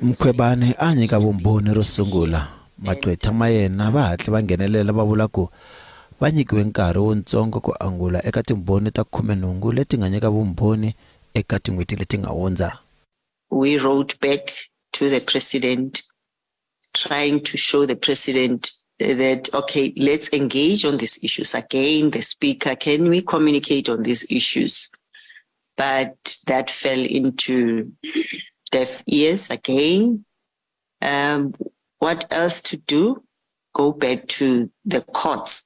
Mkhwebane a nyika vumbhoni ro sungula maqwetha ma yena va hatli va nghenelela va vula ku va nyikiwe nkarhi wontsongo ku angula eka timbhoni ta 10 leti nga nyika vumbhoni eka tin'hweti leti nga hundza. We wrote back to the president trying to show the president that, okay, let's engage on these issues again. The speaker, can we communicate on these issues? But that fell into deaf ears again. What else to do? Go back to the courts.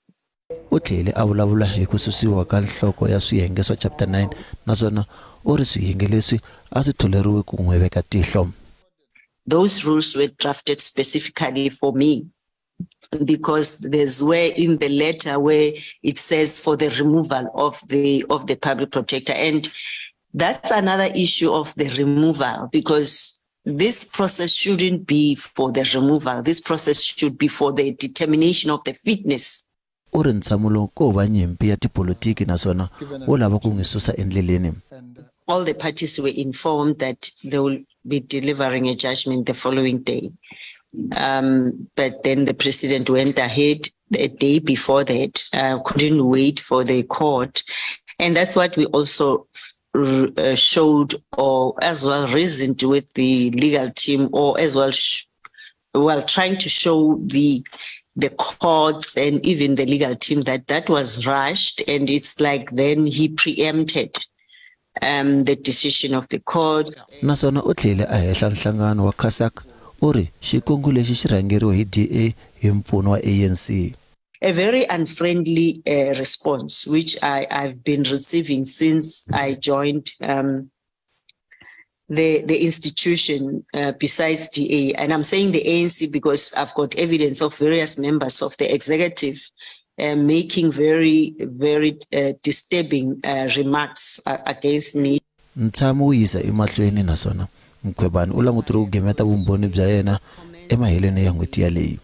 Utlele a vulavula hi ku susiwa ka nhloko ya swiyenge swa chapter 9 naswona u ri swiyenge leswi a swi tholeriwe ku n'wi veka tihlo. Those rules were drafted specifically for me because there's where in the letter where it says for the removal of the public protector, and that's another issue of the removal, because this process shouldn't be for the removal. This process should be for the determination of the fitness. U ri ntsamulo ko va nyimpi ya tipolitiki naswona u lava ku n'wi susa endleleni. All the parties were informed that they will be delivering a judgment the following day. But then the president went ahead the day before that, couldn't wait for the court. And that's what we also showed, or as well reasoned with the legal team, or as well trying to show the courts and even the legal team that was rushed, and it's like then he preempted the decision of the court. Naswona u tlhele a hehla nhlangano wa Kasak u ri xikungu lexi xi rhangeriwe hi DA hi mpfuno wa ANC. A very unfriendly response, which I've been receiving since I joined the institution besides DA. And I'm saying the ANC because I've got evidence of various members of the executive making very, very disturbing remarks against me. Ntshamo wu yisa emahlweni naswona Mkhwebane u langutile ku gemeta vumbhoni bya yena emaheleni ya n'hweti yaleyi.